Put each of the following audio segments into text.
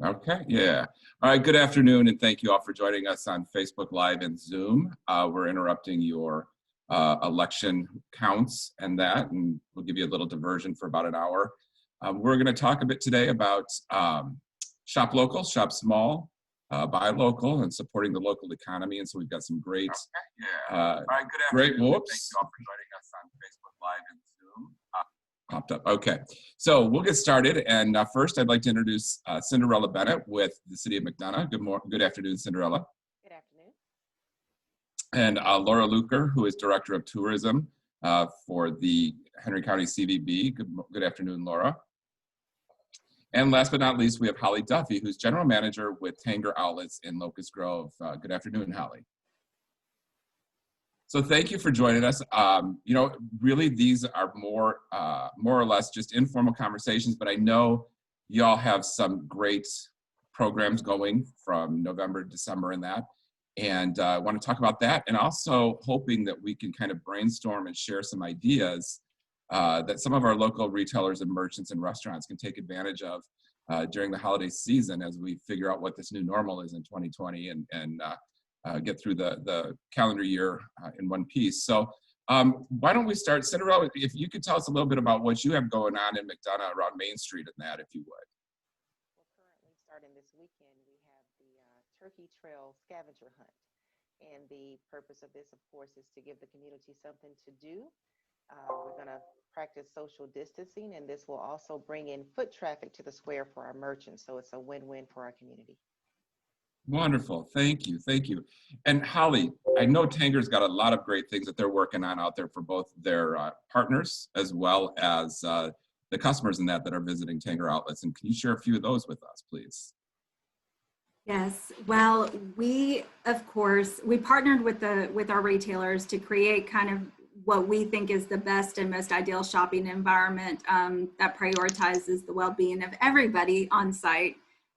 Okay, yeah. All right, good afternoon, and thank you all for joining us on Facebook Live and Zoom. We're interrupting your election counts and we'll give you a little diversion for about an hour. We're going to talk a bit today about shop local, shop small, buy local, and supporting the local economy. And so we've got some great, All right, good great, afternoon. whoops. Thank you all for joining us on Facebook Live and Zoom. Popped up. Okay, so we'll get started. And first, I'd like to introduce Cinderella Bennett with the City of McDonough. Good afternoon, Cinderella. Good afternoon. And Laura Luker, who is Director of Tourism for the Henry County CVB. Good afternoon, Laura. And last but not least, we have Holly Duffy, who's General Manager with Tanger Outlets in Locust Grove. Good afternoon, Holly. So thank you for joining us. Really these are more or less just informal conversations, but I know y'all have some great programs going from November, December and that. And I want to talk about that, and also hoping that we can kind of brainstorm and share some ideas that some of our local retailers and merchants and restaurants can take advantage of during the holiday season as we figure out what this new normal is in 2020 and get through the calendar year in one piece. So why don't we start, Cinderella, if you could tell us a little bit about what you have going on in McDonough around Main Street and that, if you would. Well, currently starting this weekend, we have the Turkey Trail Scavenger Hunt. And the purpose of this, of course, is to give the community something to do. We're going to practice social distancing, and this will also bring in foot traffic to the square for our merchants. So it's a win-win for our community. Wonderful. Thank you. Thank you. And Holly, I know Tanger's got a lot of great things that they're working on out there for both their partners as well as the customers in that are visiting Tanger Outlets. And can you share a few of those with us, please? Yes. Well, we partnered with our retailers to create kind of what we think is the best and most ideal shopping environment that prioritizes the well-being of everybody on site.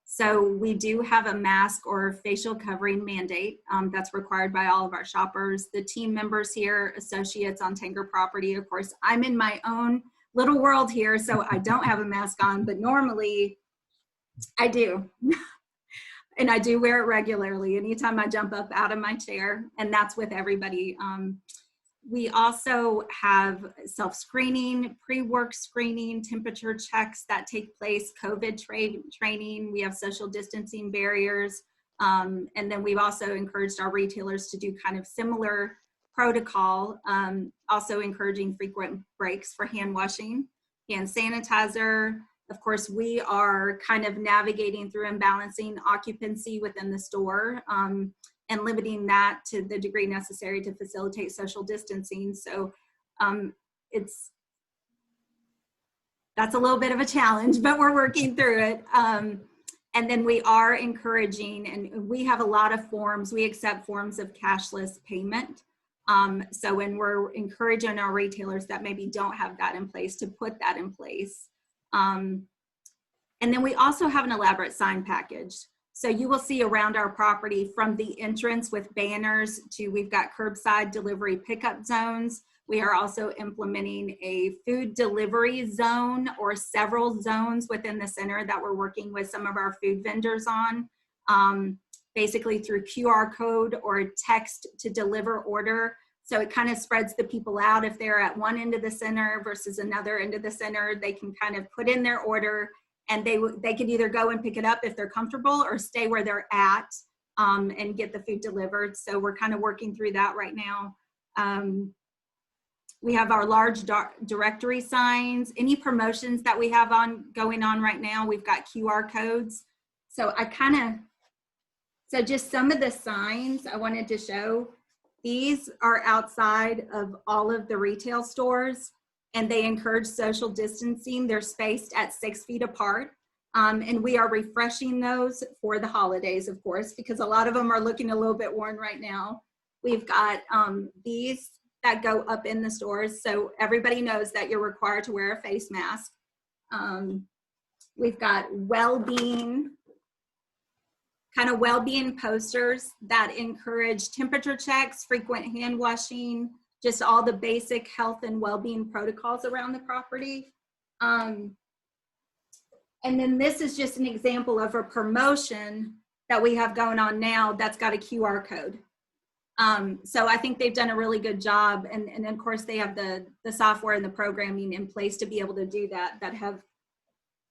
So we do have a mask or facial covering mandate that's required by all of our shoppers. The team members here, associates on Tanger property, of course, I'm in my own little world here, so I don't have a mask on, but normally I do. And I do wear it regularly anytime I jump up out of my chair, and that's with everybody. We also have self-screening, pre-work screening, temperature checks that take place, COVID training. We have social distancing barriers. And then we've also encouraged our retailers to do kind of similar protocol, also encouraging frequent breaks for hand washing, hand sanitizer. Of course, we are kind of navigating through and balancing occupancy within the store. And limiting that to the degree necessary to facilitate social distancing. So that's a little bit of a challenge, but we're working through it. And then we are encouraging, and we have a lot of forms, we accept forms of cashless payment. So when we're encouraging our retailers that maybe don't have that in place to put that in place. And then we also have an elaborate sign package. So you will see around our property from the entrance with banners to we've got curbside delivery pickup zones. We are also implementing a food delivery zone or several zones within the center that we're working with some of our food vendors on, basically through QR code or text to deliver order. So it kind of spreads the people out. If they're at one end of the center versus another end of the center, they can kind of put in their order, and they could either go and pick it up if they're comfortable or stay where they're at and get the food delivered. So we're kind of working through that right now. We have our large directory signs. Any promotions that we have going on right now, we've got QR codes. So so just some of the signs I wanted to show. These are outside of all of the retail stores, and they encourage social distancing. They're spaced at 6 feet apart. And we are refreshing those for the holidays, of course, because a lot of them are looking a little bit worn right now. We've got these that go up in the stores, so everybody knows that you're required to wear a face mask. We've got well-being posters that encourage temperature checks, frequent hand washing, just all the basic health and well-being protocols around the property. And then this is just an example of a promotion that we have going on now that's got a QR code. So I think they've done a really good job. And of course they have the software and the programming in place to be able to do that have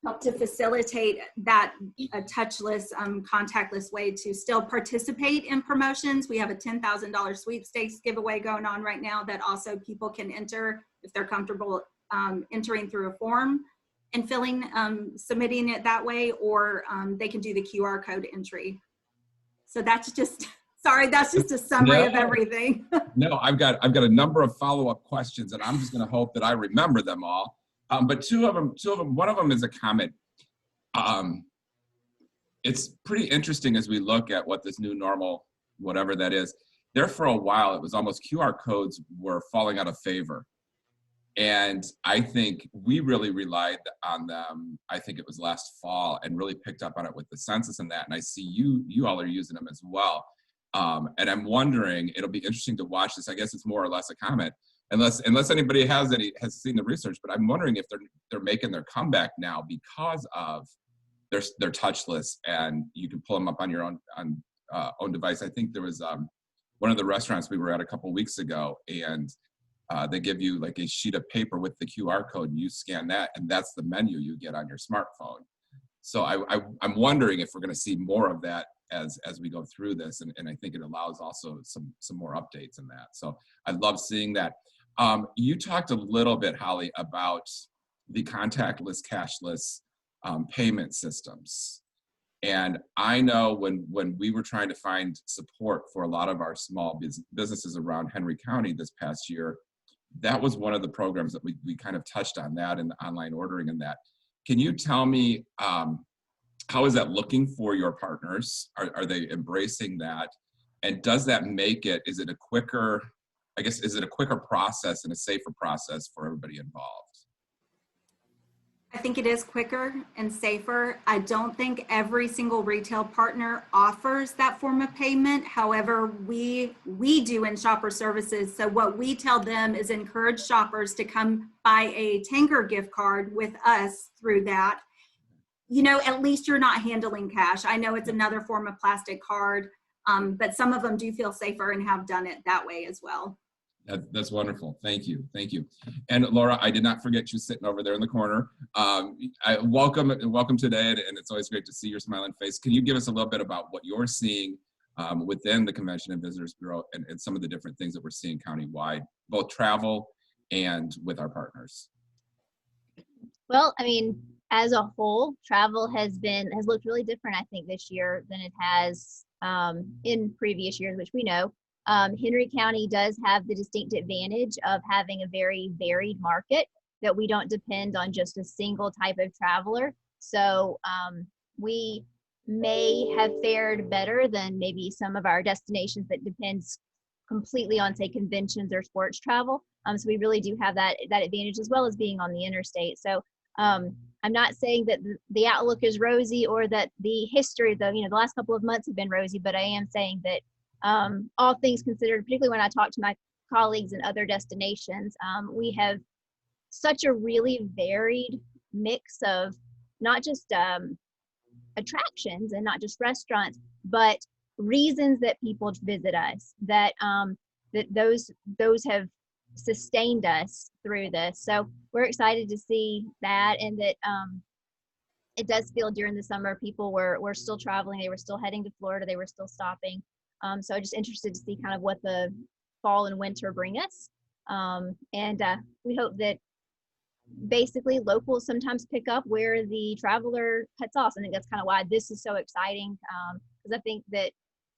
helped to facilitate that a touchless, contactless way to still participate in promotions. We have a $10,000 sweepstakes giveaway going on right now that also people can enter if they're comfortable entering through a form and submitting it that way, or they can do the QR code entry. So that's just, sorry, that's just a summary of everything. No, I've got a number of follow-up questions, and I'm just going to hope that I remember them all. But two of them, one of them is a comment. It's pretty interesting as we look at what this new normal, whatever that is. There for a while, it was almost QR codes were falling out of favor. And I think we really relied on them. I think it was last fall, and really picked up on it with the census and that. And I see you all are using them as well. And I'm wondering, it'll be interesting to watch this. I guess it's more or less a comment, unless anybody has seen the research. But I'm wondering if they're making their comeback now because of they're touchless, and you can pull them up on your own device. I think there was one of the restaurants we were at a couple weeks ago, and they give you like a sheet of paper with the QR code, and you scan that, and that's the menu you get on your smartphone. So I'm wondering if we're going to see more of that as we go through this, and I think it allows also some more updates in that. So I love seeing that. You talked a little bit, Holly, about the contactless, cashless payment systems. And I know when we were trying to find support for a lot of our small businesses around Henry County this past year, that was one of the programs that we kind of touched on, that and the online ordering and that. Can you tell me, how is that looking for your partners? Are they embracing that? And does that make it, is it a quicker process and a safer process for everybody involved? I think it is quicker and safer. I don't think every single retail partner offers that form of payment. However, we do in shopper services. So what we tell them is encourage shoppers to come buy a Tanger gift card with us through that. You know, at least you're not handling cash. I know it's another form of plastic card, but some of them do feel safer and have done it that way as well. That's wonderful. Thank you. Thank you. And Laura, I did not forget you sitting over there in the corner. Welcome today, and it's always great to see your smiling face. Can you give us a little bit about what you're seeing within the Convention and Visitors Bureau, and some of the different things that we're seeing countywide, both travel and with our partners? Well, I mean, as a whole, travel has looked really different, I think, this year than it has in previous years, which we know. Henry County does have the distinct advantage of having a very varied market, that we don't depend on just a single type of traveler. So we may have fared better than maybe some of our destinations that depends completely on, say, conventions or sports travel. So we really do have that advantage, as well as being on the interstate. So I'm not saying that the outlook is rosy, or that the history, the last couple of months have been rosy, but I am saying that all things considered, particularly when I talk to my colleagues in other destinations, we have such a really varied mix of not just attractions and not just restaurants, but reasons that people visit us, that those have sustained us through this. So we're excited to see that, and that it does feel during the summer people were still traveling, they were still heading to Florida, they were still stopping. So just interested to see kind of what the fall and winter bring us. And we hope that basically locals sometimes pick up where the traveler cuts off. I think that's kind of why this is so exciting, because I think that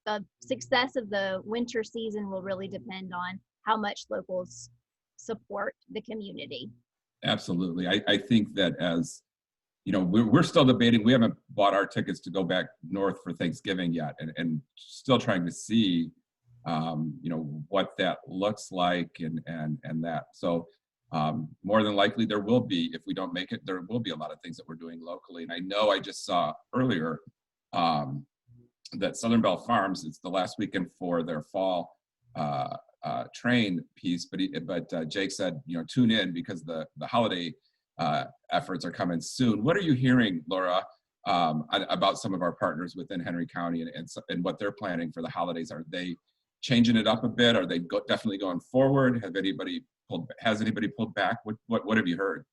the success of the winter season will really depend on how much locals support the community. Absolutely. I think that, as you know, we're still debating. We haven't bought our tickets to go back north for Thanksgiving yet, and still trying to see, what that looks like and that. So more than likely there will be, if we don't make it, there will be a lot of things that we're doing locally. And I know I just saw earlier that Southern Belle Farms, it's the last weekend for their fall train piece, but Jake said, tune in, because the holiday efforts are coming soon. What are you hearing, Laura, about some of our partners within Henry County and what they're planning for the holidays? Are they changing it up a bit? Are they definitely going forward? Has anybody pulled back? What have you heard?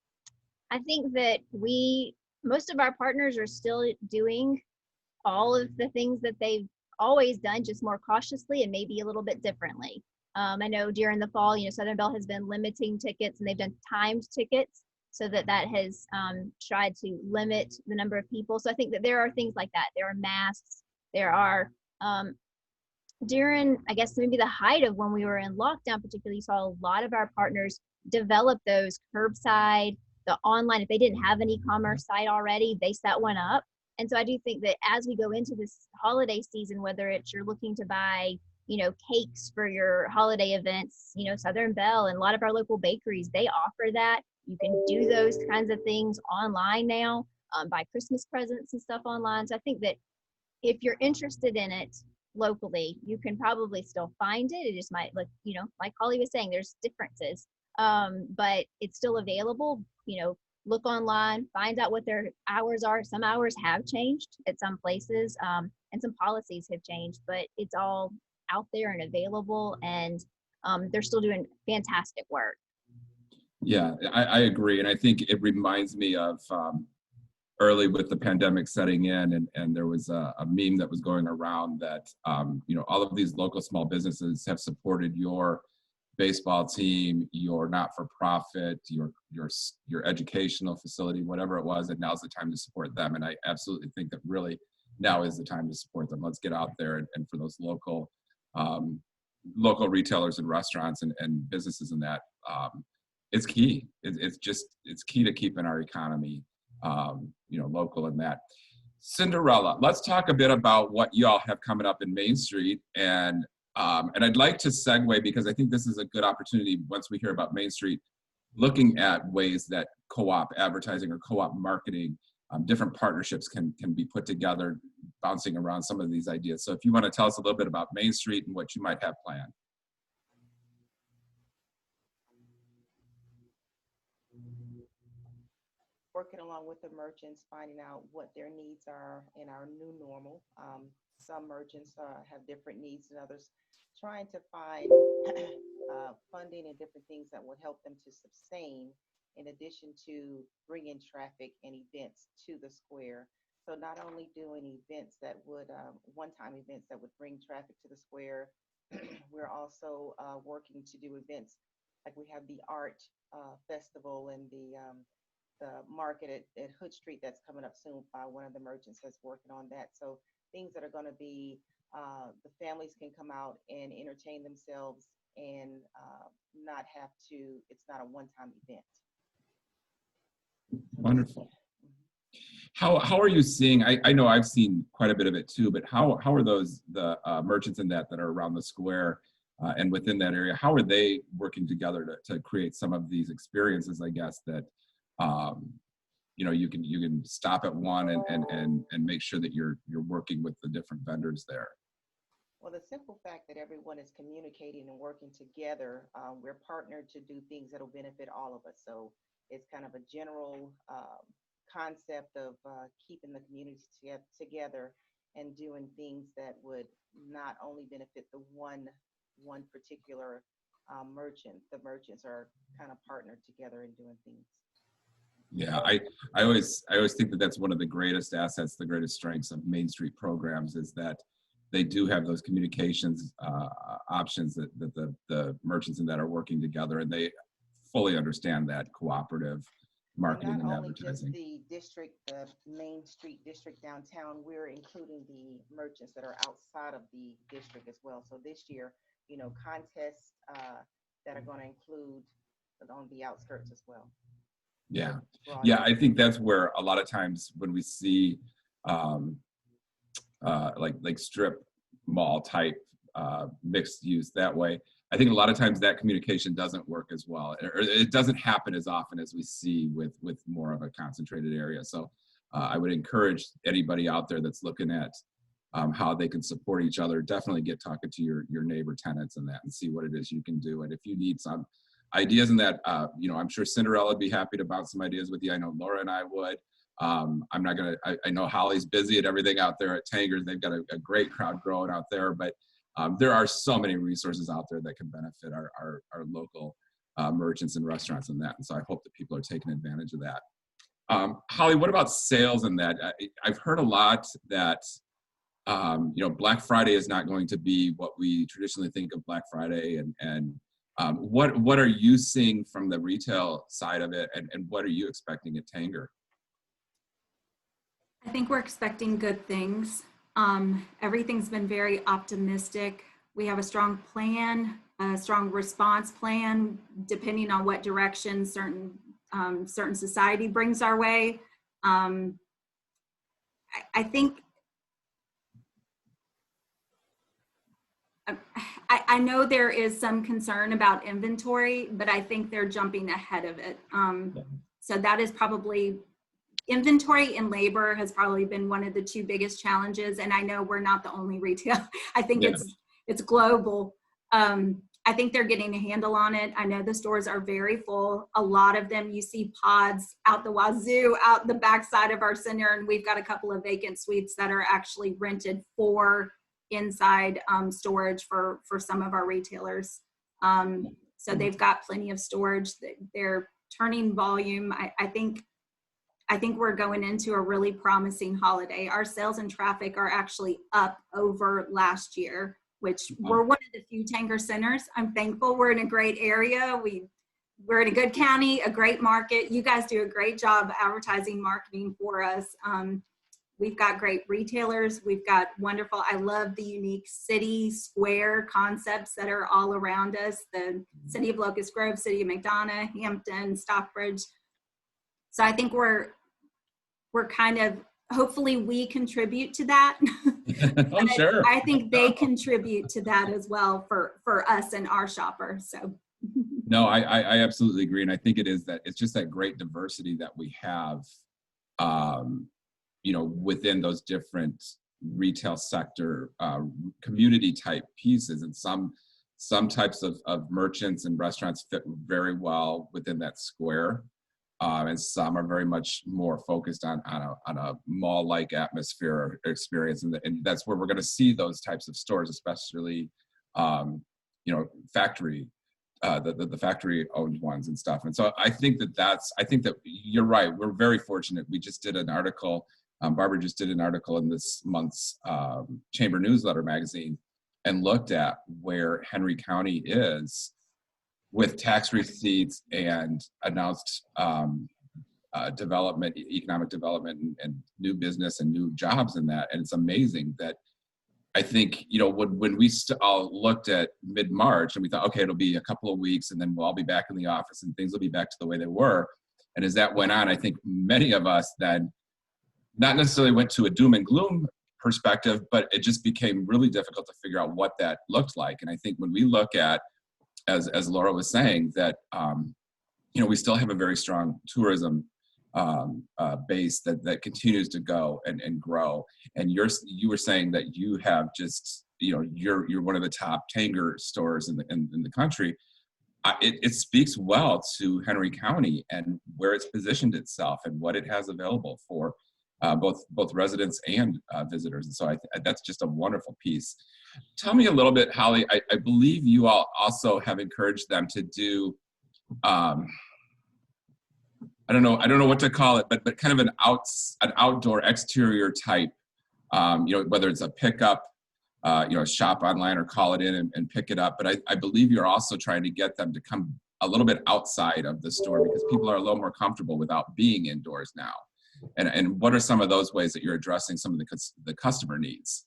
I think that most of our partners are still doing all of the things that they've always done, just more cautiously and maybe a little bit differently. I know during the fall, Southern Belle has been limiting tickets, and they've done timed tickets so that has tried to limit the number of people. So I think that there are things like that. There are masks. There are, during, I guess, maybe the height of when we were in lockdown, particularly, you saw a lot of our partners develop those curbside, the online. If they didn't have an e-commerce site already, they set one up. And so I do think that as we go into this holiday season, whether it's you're looking to buy, cakes for your holiday events, Southern Belle and a lot of our local bakeries, they offer that. You can do those kinds of things online now, buy Christmas presents and stuff online. So I think that if you're interested in it locally, you can probably still find it. It just might look, like Holly was saying, there's differences, but it's still available. Look online, find out what their hours are. Some hours have changed at some places, and some policies have changed, but it's all out there and available, and they're still doing fantastic work. Yeah, I agree. And I think it reminds me of early with the pandemic setting in, and there was a meme that was going around that, all of these local small businesses have supported your baseball team, your not-for-profit, your educational facility, whatever it was, and now's the time to support them. And I absolutely think that really now is the time to support them. Let's get out there and for those local retailers and restaurants and businesses in that, it's key. It's key to keeping our economy, local in that. Cinderella, let's talk a bit about what y'all have coming up in Main Street, and I'd like to segue, because I think this is a good opportunity once we hear about Main Street, looking at ways that co-op advertising or co-op marketing, different partnerships can be put together, bouncing around some of these ideas. So if you want to tell us a little bit about Main Street and what you might have planned. Working along with the merchants, finding out what their needs are in our new normal. Some merchants have different needs than others. Trying to find funding and different things that would help them to sustain, in addition to bringing traffic and events to the square. So not only doing events that would, one-time events that would bring traffic to the square, we're also working to do events like we have the art festival and the market at Hood Street that's coming up soon. One of the merchants that's working on that. So things that are going to be, the families can come out and entertain themselves and not have to, it's not a one-time event. Wonderful. How are you seeing, I know I've seen quite a bit of it too, but how are the merchants in that are around the square and within that area, how are they working together to create some of these experiences, I guess, that you can stop at one and make sure that you're working with the different vendors there? Well, the simple fact that everyone is communicating and working together, we're partnered to do things that will benefit all of us. So it's kind of a general concept of keeping the community together and doing things that would not only benefit the one particular merchant. The merchants are kind of partnered together in doing things. Yeah, I always think that that's one of the greatest assets, the greatest strengths of Main Street programs, is that they do have those communications options that the merchants in that are working together, and they fully understand that cooperative marketing and advertising. Not only just the district, the Main Street district downtown, we're including the merchants that are outside of the district as well. So this year, contests that are going to include on the outskirts as well. Yeah, I think that's where a lot of times when we see like strip mall type mixed use that way, I think a lot of times that communication doesn't work as well, or it doesn't happen as often as we see with more of a concentrated area. So I would encourage anybody out there that's looking at how they can support each other, definitely get talking to your neighbor tenants and that, and see what it is you can do. And if you need some ideas in that, I'm sure Cinderella would be happy to bounce some ideas with you. I know Laura and I would. I'm not gonna, I know Holly's busy and everything out there at Tanger's. They've got a great crowd growing out there, but there are so many resources out there that can benefit our local merchants and restaurants in that. And so I hope that people are taking advantage of that. Holly, what about sales in that? I've heard a lot that, Black Friday is not going to be what we traditionally think of Black Friday. And what are you seeing from the retail side of it? And what are you expecting at Tanger? I think we're expecting good things. Everything's been very optimistic. We have a strong plan, a strong response plan, depending on what direction certain society brings our way. I think, I know there is some concern about inventory, but I think they're jumping ahead of it. So that is probably, inventory and labor has probably been one of the two biggest challenges. And I know we're not the only retail. I think it's global. I think they're getting a handle on it. I know the stores are very full. A lot of them, you see pods out the wazoo, out the backside of our center. And we've got a couple of vacant suites that are actually rented for inside storage for some of our retailers. So they've got plenty of storage. They're turning volume. I think we're going into a really promising holiday. Our sales and traffic are actually up over last year, which we're one of the few Tanger centers. I'm thankful we're in a great area. We're in a good county, a great market. You guys do a great job advertising, marketing for us. We've got great retailers. We've got wonderful, I love the unique city square concepts that are all around us. The city of Locust Grove, city of McDonough, Hampton, Stockbridge. So I think we're kind of, hopefully we contribute to that. Oh, sure. I think they contribute to that as well for us and our shoppers. So. No, I absolutely agree. And I think it is that it's just that great diversity that we have, within those different retail sector, community type pieces. And some types of merchants and restaurants fit very well within that square. And some are very much more focused on a mall-like atmosphere or experience, and that's where we're going to see those types of stores, especially, factory, the factory-owned ones and stuff. And so I think that you're right. We're very fortunate. We just did an article. Barbara just did an article in this month's Chamber Newsletter magazine, and looked at where Henry County is with tax receipts and announced development, economic development, and new business and new jobs in that. And it's amazing that I think, when we all looked at mid-March and we thought, okay, it'll be a couple of weeks and then we'll all be back in the office and things will be back to the way they were. And as that went on, I think many of us then not necessarily went to a doom and gloom perspective, but it just became really difficult to figure out what that looked like. And I think when we look at, as Laura was saying, that we still have a very strong tourism base that continues to go and grow. And you were saying that you have just, you're one of the top Tanger stores in the country. It speaks well to Henry County and where it's positioned itself and what it has available for both residents and visitors. And so that's just a wonderful piece. Tell me a little bit, Holly. I believe you all also have encouraged them to do, I don't know what to call it, but kind of an outdoor exterior type, whether it's a pickup, shop online or call it in and pick it up. But I believe you're also trying to get them to come a little bit outside of the store because people are a little more comfortable without being indoors now. And what are some of those ways that you're addressing some of the customer needs?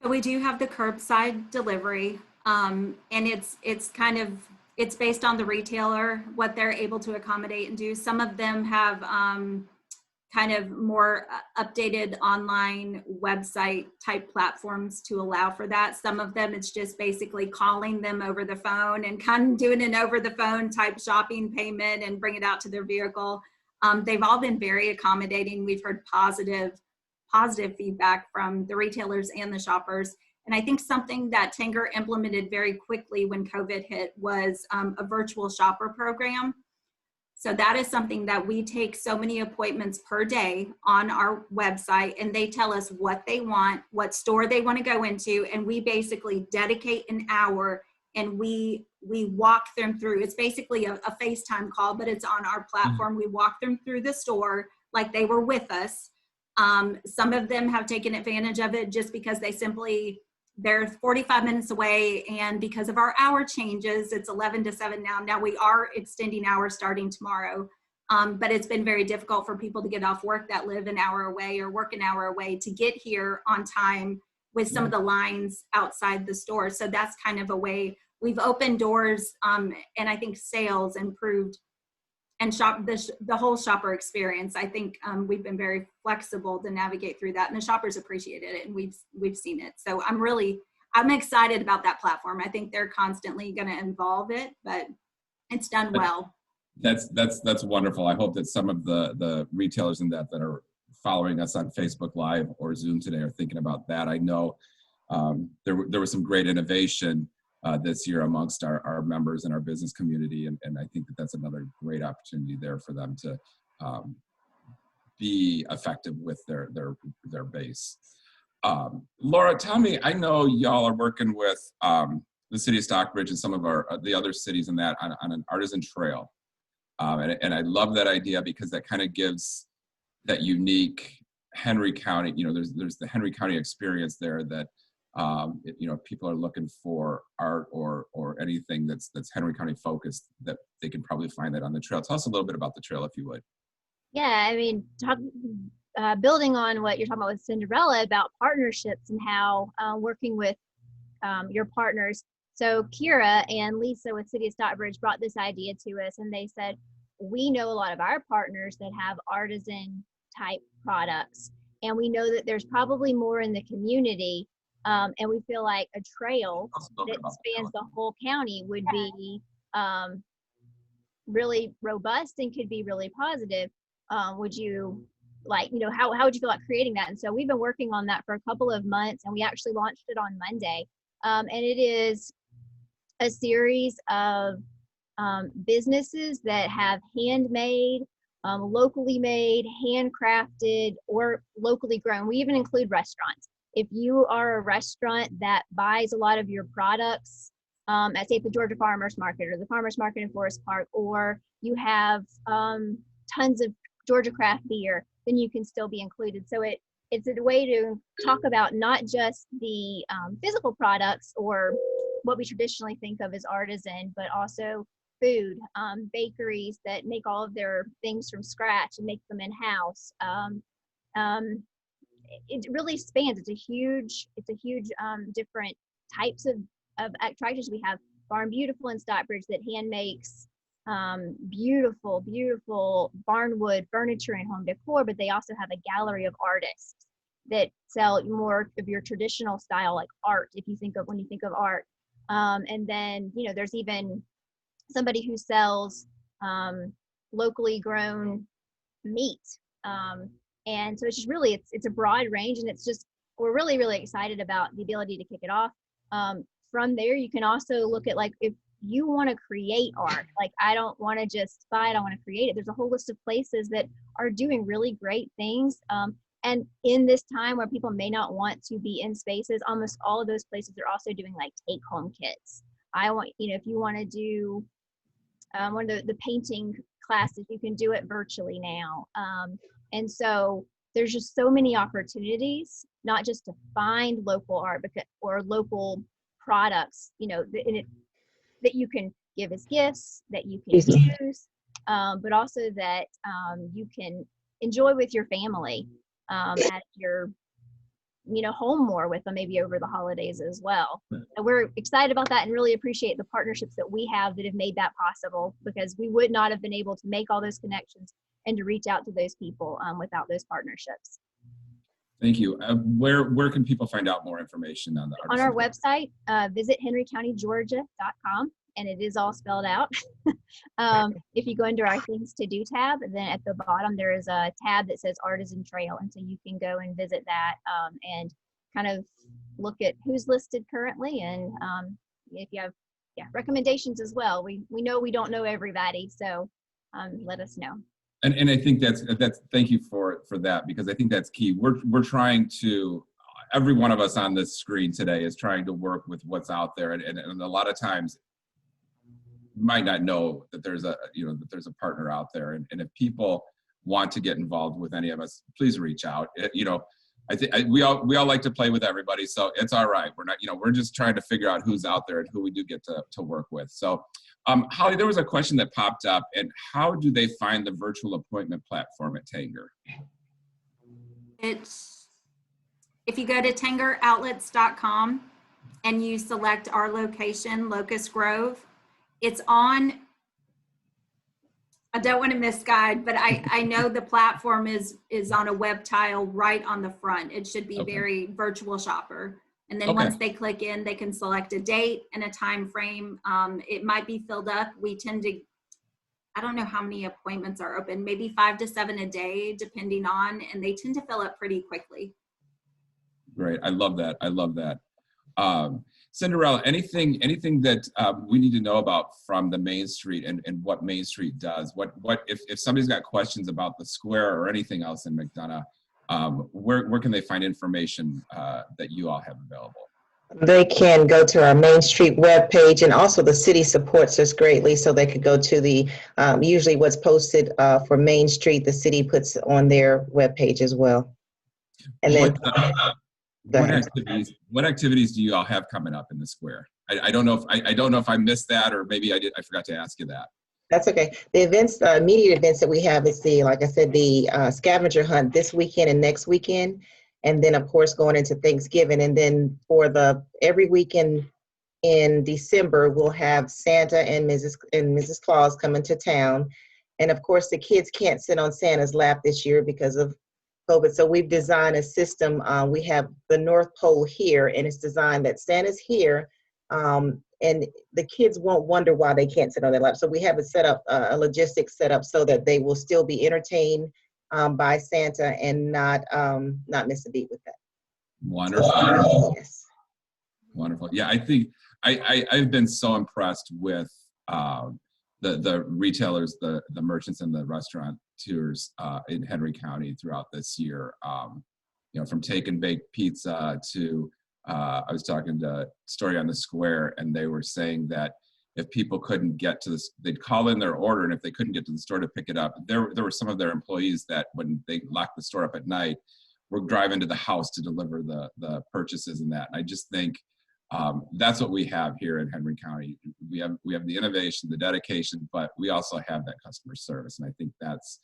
So we do have the curbside delivery, and it's based on the retailer, what they're able to accommodate and do. Some of them have kind of more updated online website type platforms to allow for that. Some of them, it's just basically calling them over the phone and kind of doing an over the phone type shopping payment and bring it out to their vehicle. They've all been very accommodating. We've heard positive feedback from the retailers and the shoppers. And I think something that Tanger implemented very quickly when COVID hit was a virtual shopper program. So that is something that we take so many appointments per day on our website, and they tell us what they want, what store they want to go into, and we basically dedicate an hour and we walk them through. It's basically a FaceTime call, but it's on our platform. We walk them through the store like they were with us. Some of them have taken advantage of it just because they're 45 minutes away, and because of our hour changes, it's 11 to 7 now. Now we are extending hours starting tomorrow, but it's been very difficult for people to get off work that live an hour away or work an hour away to get here on time with some of the lines outside the store. So that's kind of a way we've opened doors, and I think sales improved, and the whole shopper experience. I think we've been very flexible to navigate through that, and the shoppers appreciated it, and we've seen it. So I'm excited about that platform. I think they're constantly going to evolve it, but it's done well. That's wonderful. I hope that some of the retailers in that are following us on Facebook Live or Zoom today are thinking about that. I know there was some great innovation this year amongst our members and our business community. And I think that's another great opportunity there for them to be effective with their base. Laura, tell me, I know y'all are working with the city of Stockbridge and some of the other cities in that on an artisan trail. And I love that idea because that kind of gives that unique Henry County, there's the Henry County experience there that if people are looking for art or anything that's Henry County focused, that they can probably find that on the trail. Tell us a little bit about the trail, if you would. Yeah, I mean, building on what you're talking about with Cinderella about partnerships and how working with your partners. So Kira and Lisa with City of Stockbridge brought this idea to us, and they said, we know a lot of our partners that have artisan type products, and we know that there's probably more in the community. And we feel like a trail that spans the whole county would be really robust and could be really positive. Would you how would you feel about creating that? And so we've been working on that for a couple of months, and we actually launched it on Monday. And it is a series of businesses that have handmade, locally made, handcrafted, or locally grown. We even include restaurants. If you are a restaurant that buys a lot of your products at, say, the Georgia Farmers Market or the Farmers Market in Forest Park, or you have tons of Georgia craft beer, then you can still be included. So it's a way to talk about not just the physical products or what we traditionally think of as artisan, but also food, bakeries that make all of their things from scratch and make them in-house. It really spans. It's a huge different types of attractions. We have Barn Beautiful in Stockbridge that hand makes beautiful barnwood furniture and home decor, but they also have a gallery of artists that sell more of your traditional style, like art, when you think of art. And then, there's even somebody who sells locally grown meat. And so it's just really, it's a broad range, and we're really, really excited about the ability to kick it off. From there, you can also look at, like, if you want to create art, like, I don't want to just buy it, I want to create it. There's a whole list of places that are doing really great things. And in this time where people may not want to be in spaces, almost all of those places are also doing like take home kits. If you want to do one of the painting classes, you can do it virtually now. And so there's just so many opportunities, not just to find local art or local products, that you can give as gifts, that you can use, but also that you can enjoy with your family at your home more with them, maybe over the holidays as well. And we're excited about that and really appreciate the partnerships that we have that have made that possible, because we would not have been able to make all those connections and to reach out to those people without those partnerships. Thank you. Where can people find out more information on the On our website, visit henrycountygeorgia.com, and it is all spelled out. If you go into our Things to Do tab, then at the bottom there is a tab that says Artisan Trail, and so you can go and visit that and kind of look at who's listed currently, and if you have recommendations as well. We know we don't know everybody, so let us know. And I think that's thank you for that, because I think that's key. We're trying to, every one of us on this screen today is trying to work with what's out there, and a lot of times you might not know that there's a partner out there, and if people want to get involved with any of us, please reach out. I think we all like to play with everybody, so it's all right. We're not, we're just trying to figure out who's out there and who we do get to work with. So, Holly, there was a question that popped up, and how do they find the virtual appointment platform at Tanger? It's, if you go to tangeroutlets.com and you select our location, Locust Grove, it's on, I don't want to misguide, but I know the platform is on a web tile right on the front. It should be very virtual shopper. And then once they click in, they can select a date and a time frame. It might be filled up. We tend to, I don't know how many appointments are open, maybe 5 to 7 a day, depending on, and they tend to fill up pretty quickly. Great, I love that. I love that. Cinderella, anything that we need to know about from the Main Street and what Main Street does? What if somebody's got questions about the square or anything else in McDonough, where can they find information that you all have available? They can go to our Main Street webpage, and also the city supports us greatly, so they could go to the, usually what's posted for Main Street, the city puts on their webpage as well. And then what activities do you all have coming up in the square? I don't know if I missed that, or maybe I forgot to ask you that. That's okay. The events, immediate events that we have is like I said, the scavenger hunt this weekend and next weekend. And then of course going into Thanksgiving. And then for every weekend in December, we'll have Santa and Mrs. Claus coming to town. And of course the kids can't sit on Santa's lap this year because of COVID. So we've designed a system. We have the North Pole here, and it's designed that Santa's here, and the kids won't wonder why they can't sit on their lap. So we have it set up, a logistics set up so that they will still be entertained by Santa and not miss a beat with that. Wonderful. Yes. Wonderful. Yeah, I think I've been so impressed with the retailers, the merchants, and the restaurateurs in Henry County throughout this year. From Take and Bake Pizza to I was talking to Story on the Square, and they were saying that if people couldn't get to this, they'd call in their order, and if they couldn't get to the store to pick it up, there were some of their employees that when they locked the store up at night, were driving to the house to deliver the purchases and that. And I just think that's what we have here in Henry County. We have the innovation, the dedication, but we also have that customer service. And I think that's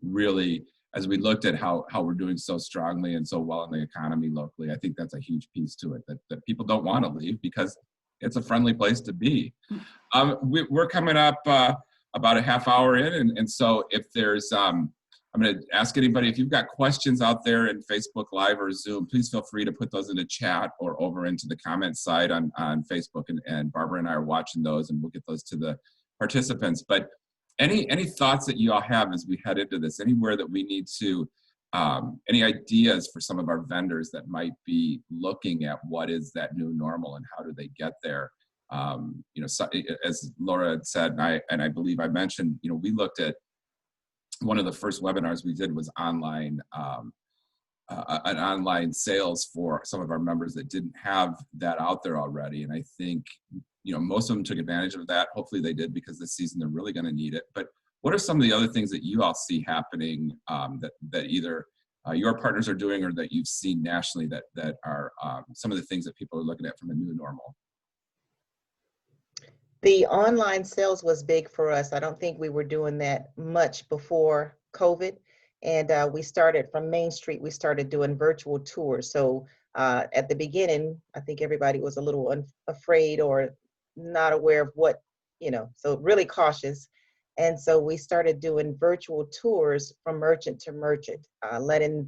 really, as we looked at how we're doing so strongly and so well in the economy locally, I think that's a huge piece to it, that people don't want to leave because it's a friendly place to be. We're coming up about a half hour in, and so if there's, I'm going to ask anybody, if you've got questions out there in Facebook Live or Zoom, please feel free to put those in the chat or over into the comment side on Facebook, and Barbara and I are watching those, and we'll get those to the participants. But any thoughts that you all have as we head into this, anywhere that we need to, any ideas for some of our vendors that might be looking at what is that new normal and how do they get there? So, as Laura had said, and I believe I mentioned, we looked at one of the first webinars we did was online, an online sales for some of our members that didn't have that out there already. And I think, most of them took advantage of that. Hopefully they did, because this season they're really going to need it. But what are some of the other things that you all see happening that either your partners are doing or that you've seen nationally that are some of the things that people are looking at from a new normal? The online sales was big for us. I don't think we were doing that much before COVID. And we started from Main Street, we started doing virtual tours. So at the beginning, I think everybody was a little afraid or not aware of what, so really cautious. And so we started doing virtual tours from merchant to merchant, letting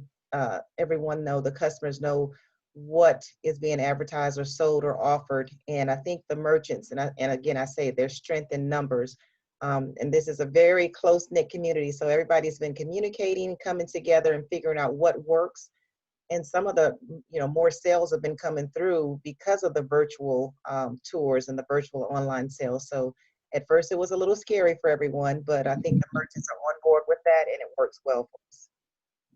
everyone know, the customers know what is being advertised or sold or offered. And I think the merchants, and again, I say there's strength in numbers. And this is a very close-knit community. So everybody's been communicating, coming together and figuring out what works. And some of the, more sales have been coming through because of the virtual tours and the virtual online sales. So at first it was a little scary for everyone, but I think the merchants are on board with that and it works well for us.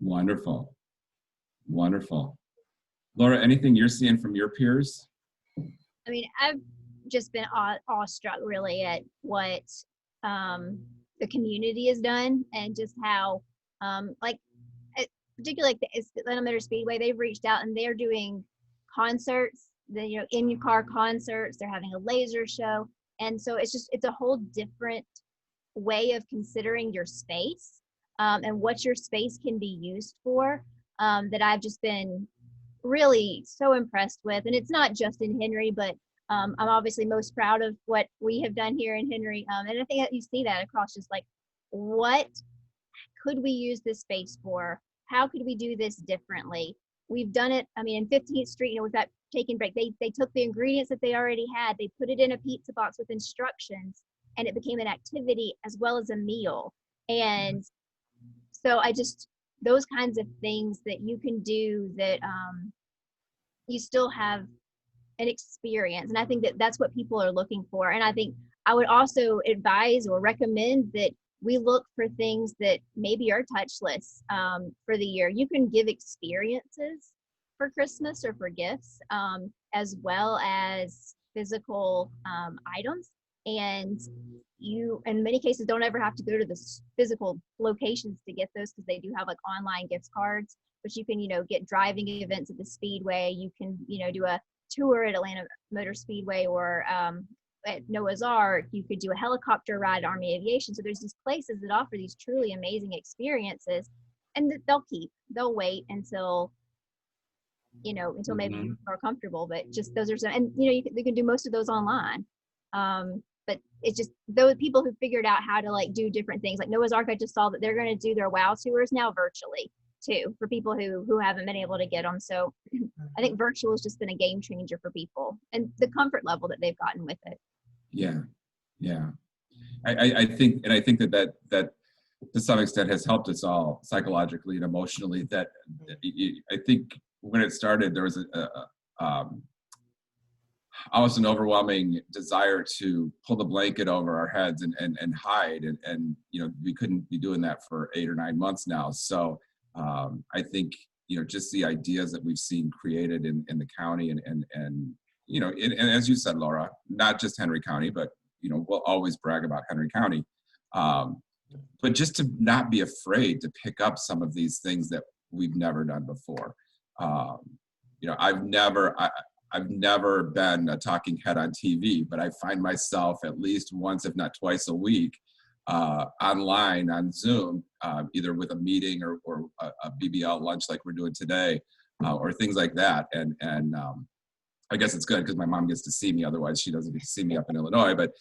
Wonderful. Wonderful. Laura, anything you're seeing from your peers? I mean, I've just been awestruck really at what the community has done, and just how, particularly like the Atlanta Motor Speedway, they've reached out and they're doing concerts, in-car concerts. They're having a laser show. And so it's a whole different way of considering your space and what your space can be used for, that I've just been really so impressed with. And it's not just in Henry, but I'm obviously most proud of what we have done here in Henry. And I think that you see that across, just like, what could we use this space for? How could we do this differently? We've done it, I mean, in 15th Street, without taking break, they took the ingredients that they already had, they put it in a pizza box with instructions, and it became an activity as well as a meal. And so those kinds of things that you can do that you still have an experience. And I think that that's what people are looking for. And I think I would also advise or recommend that we look for things that maybe are touchless for the year. You can give experiences for Christmas or for gifts, as well as physical items. And you, in many cases, don't ever have to go to the physical locations to get those, because they do have like online gift cards. But you can, get driving events at the Speedway. You can, do a tour at Atlanta Motor Speedway, or at Noah's Ark. You could do a helicopter ride at Army Aviation. So there's these places that offer these truly amazing experiences, and they'll wait until maybe you're more comfortable. But just those are some, and you can do most of those online. But it's just those people who figured out how to like do different things. Like Noah's Ark, I just saw that they're going to do their WOW tours now virtually too, for people who haven't been able to get them. So I think virtual has just been a game changer for people, and the comfort level that they've gotten with it. Yeah. I think that to some extent has helped us all psychologically and emotionally. That I think when it started, there was almost an overwhelming desire to pull the blanket over our heads and hide, and we couldn't be doing that for 8 or 9 months now. So I think just the ideas that we've seen created in the county, and as you said, Laura, not just Henry County, but we'll always brag about Henry County, but just to not be afraid to pick up some of these things that we've never done before. I've never been a talking head on TV, but I find myself at least once, if not twice a week, online on Zoom, either with a meeting or a BBL lunch like we're doing today, or things like that. And I guess it's good because my mom gets to see me. Otherwise, she doesn't get to see me up in Illinois. But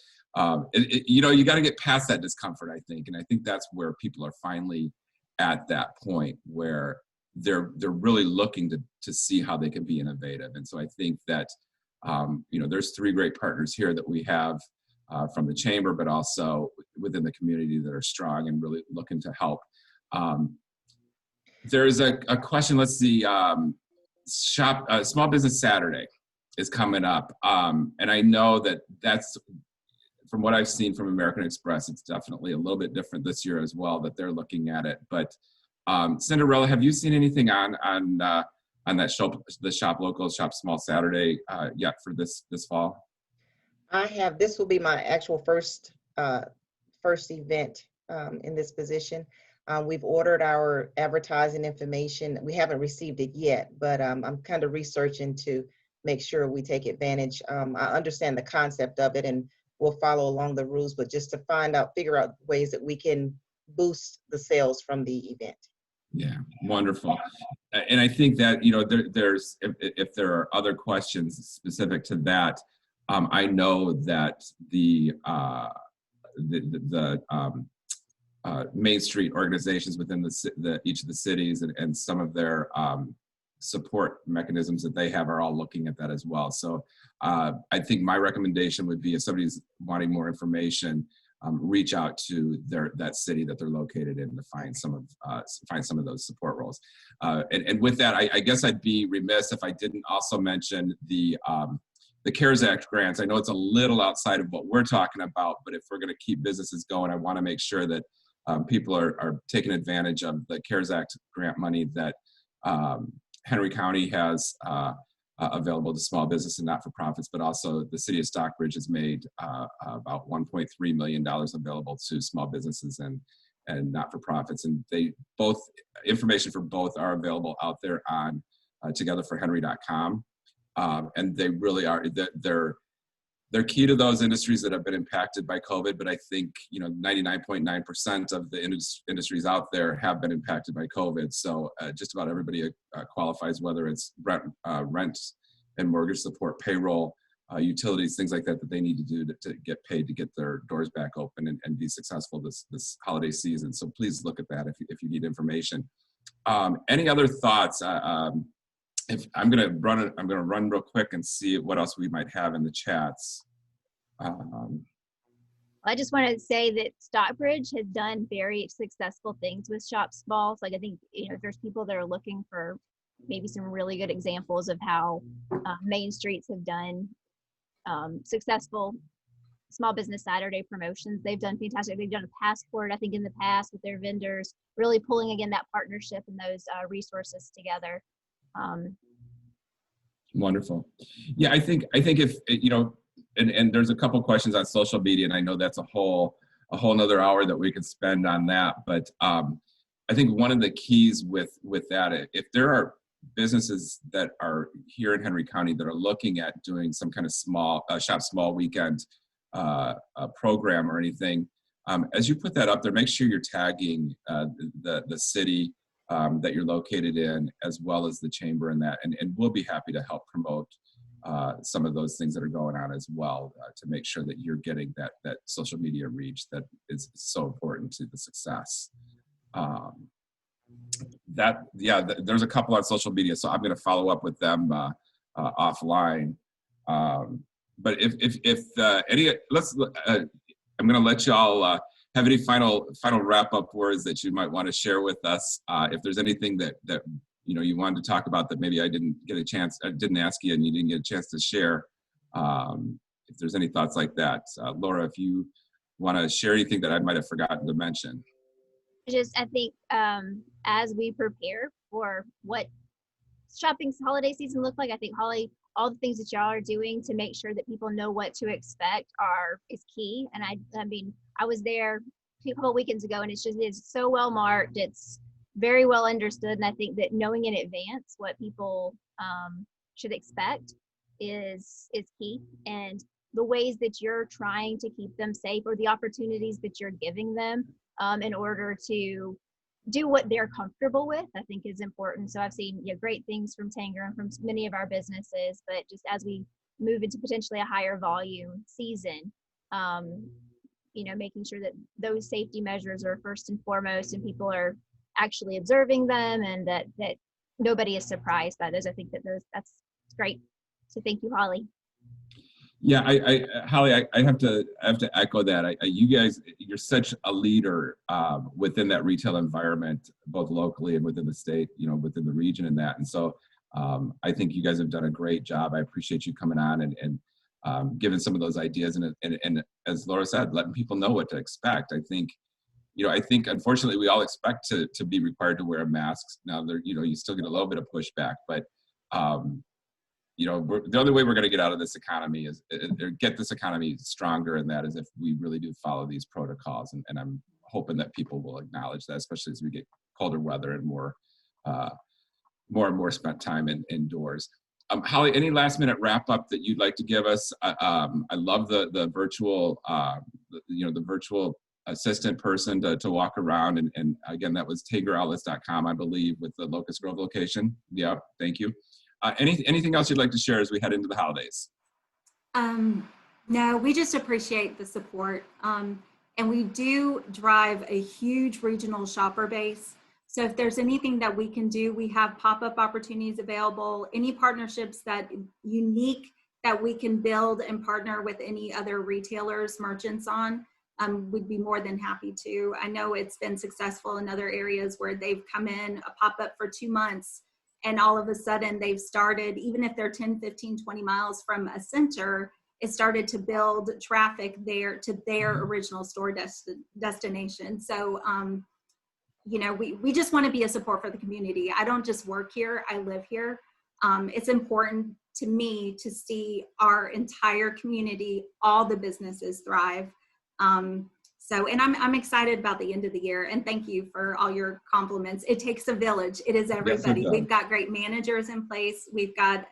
you got to get past that discomfort, I think. And I think that's where people are finally at that point where they're really looking to see how they can be innovative. And so I think that there's 3 great partners here that we have from the chamber, but also within the community that are strong and really looking to help. There's a question. Let's see. Small Business Saturday is coming up, and I know that's from what I've seen from American Express. It's definitely a little bit different this year as well, that they're looking at it. But Cinderella, have you seen anything on that show, the Shop Local, Shop Small Saturday yet for this fall? I have. This will be my actual first event in this position. We've ordered our advertising information. We haven't received it yet, but I'm kind of researching to make sure we take advantage. I understand the concept of it, and we'll follow along the rules, but just to figure out ways that we can boost the sales from the event. Yeah, wonderful. And I think that, there's, if there are other questions specific to that, I know that the Main Street organizations within each of the cities and some of their support mechanisms that they have are all looking at that as well. So I think my recommendation would be, if somebody's wanting more information, reach out to that city that they're located in to find some of those support roles. And with that, I guess I'd be remiss if I didn't also mention the CARES Act grants. I know it's a little outside of what we're talking about, but if we're going to keep businesses going, I want to make sure that people are taking advantage of the CARES Act grant money that Henry County has available to small business and not-for-profits, but also the city of Stockbridge has made about $1.3 million available to small businesses and not-for-profits. And information for both are available out there on togetherforhenry.com. And they really are, they're key to those industries that have been impacted by COVID, but I think 99.9% of the industries out there have been impacted by COVID. So just about everybody qualifies, whether it's rent and mortgage support, payroll, utilities, things like that they need to do to get paid to get their doors back open and be successful this holiday season. So please look at that if you need information. Any other thoughts? If I'm gonna run real quick and see what else we might have in the chats. I just wanted to say that Stockbridge has done very successful things with Shop Small. So like, I think, if there's people that are looking for maybe some really good examples of how Main Streets have done successful small business Saturday promotions. They've done fantastic. They've done a passport, I think, in the past with their vendors, really pulling again that partnership and those resources together. Wonderful. Yeah, I think if and there's a couple questions on social media, and I know that's a whole nother hour that we could spend on that. But I think one of the keys with that, if there are businesses that are here in Henry County that are looking at doing some kind of shop small weekend program or anything, as you put that up there, make sure you're tagging the city that you're located in, as well as the chamber in that, and we'll be happy to help promote some of those things that are going on as well, to make sure that you're getting that social media reach that is so important to the success. There's a couple on social media, so I'm going to follow up with them offline. But if any, I'm going to let y'all have any final wrap-up words that you might want to share with us. If there's anything that you wanted to talk about that maybe I didn't ask you and you didn't get a chance to share, if there's any thoughts like that. Laura, if you want to share anything that I might have forgotten to mention. I think as we prepare for what shopping's holiday season look like, I think Holly, all the things that y'all are doing to make sure that people know what to expect is key. And I mean, I was there a couple of weekends ago, and it's so well marked. It's very well understood. And I think that knowing in advance what people should expect is key. And the ways that you're trying to keep them safe, or the opportunities that you're giving them in order to do what they're comfortable with, I think is important. So I've seen great things from Tanger and from many of our businesses, but just as we move into potentially a higher volume season, making sure that those safety measures are first and foremost, and people are actually observing them, and that nobody is surprised by those. I think that's great. So thank you, Holly. Yeah, Holly, I have to echo that. You guys, you're such a leader within that retail environment, both locally and within the state, within the region and that. And so I think you guys have done a great job. I appreciate you coming on and giving some of those ideas. And as Laura said, letting people know what to expect. I think unfortunately we all expect to be required to wear masks. Now, you still get a little bit of pushback, but the only way we're going to get out of this economy get this economy stronger, and that is if we really do follow these protocols. And I'm hoping that people will acknowledge that, especially as we get colder weather and more and more spent time indoors. Holly, any last minute wrap up that you'd like to give us? I love the virtual, the virtual assistant person to walk around. And again, that was TangerOutlets.com, I believe, with the Locust Grove location. Yeah, thank you. Anything else you'd like to share as we head into the holidays? No, we just appreciate the support. And we do drive a huge regional shopper base. So if there's anything that we can do, we have pop-up opportunities available, any partnerships that unique that we can build and partner with any other retailers, merchants on. we'd be more than happy to. I know it's been successful in other areas where they've come in a pop-up for 2 months, and all of a sudden they've started, even if they're 10, 15, 20 miles from a center, it started to build traffic there to their original store destination. So, you know, we just want to be a support for the community. I don't just work here, I live here. It's important to me to see our entire community, all the businesses thrive. And I'm excited about the end of the year, and thank you for all your compliments. It takes a village. It is everybody. Yes, it does. We've got great managers in place. We've got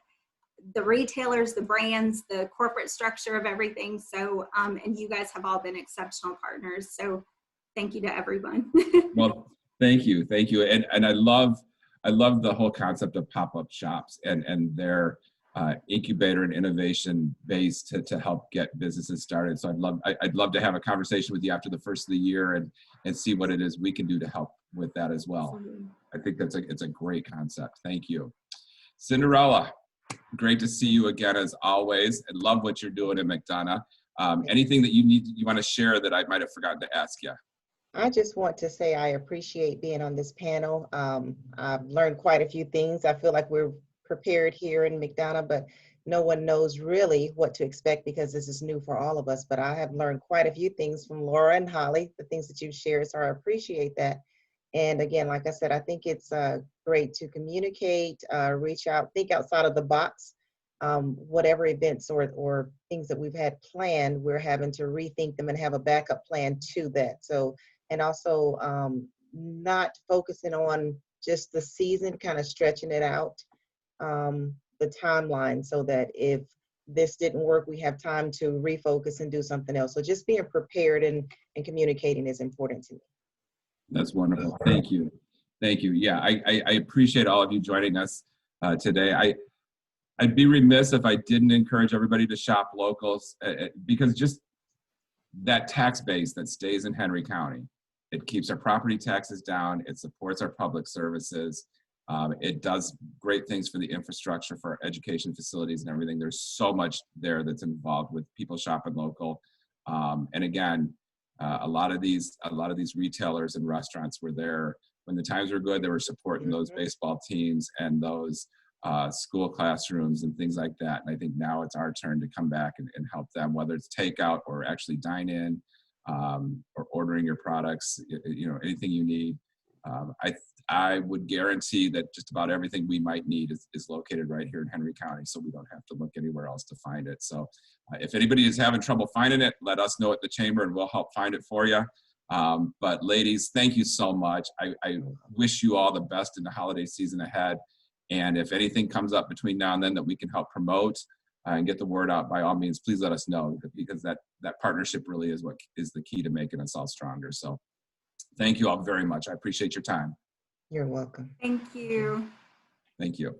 the retailers, the brands, the corporate structure of everything. So, and you guys have all been exceptional partners. So thank you to everyone. Well, thank you. Thank you. And I love the whole concept of pop-up shops and their incubator and innovation base to help get businesses started. So I'd love to have a conversation with you after the first of the year and see what it is we can do to help with that as well. I think it's a great concept. Thank you. Cinderella, great to see you again as always. I love what you're doing in McDonough. Anything that you want to share that I might have forgotten to ask you? I just want to say I appreciate being on this panel. I've learned quite a few things. I feel like we're prepared here in McDonough, but no one knows really what to expect because this is new for all of us. But I have learned quite a few things from Laura and Holly, the things that you've shared, so I appreciate that. And again, like I said, I think it's great to communicate, reach out, think outside of the box. Whatever events or things that we've had planned, we're having to rethink them and have a backup plan to that. So, and also not focusing on just the season, kind of stretching it out, the timeline, so that if this didn't work, we have time to refocus and do something else. So just being prepared and communicating is important to me. That's wonderful. Thank you. Thank you. Yeah, I appreciate all of you joining us today. I'd be remiss if I didn't encourage everybody to shop locals because just that tax base that stays in Henry County, it keeps our property taxes down, it supports our public services, it does great things for the infrastructure, for our education facilities and everything. There's so much there that's involved with people shopping local. And again, a lot of these retailers and restaurants were there when the times were good. They were supporting those baseball teams and those school classrooms and things like that. And I think now it's our turn to come back and help them, whether it's takeout or actually dine in, or ordering your products, you know, anything you need. I would guarantee that just about everything we might need is located right here in Henry County, so we don't have to look anywhere else to find it. So if anybody is having trouble finding it, let us know at the chamber and we'll help find it for you. But ladies, thank you so much. I wish you all the best in the holiday season ahead. And if anything comes up between now and then that we can help promote and get the word out, by all means, please let us know, because that partnership really is what is the key to making us all stronger. So thank you all very much. I appreciate your time. You're welcome. Thank you. Thank you.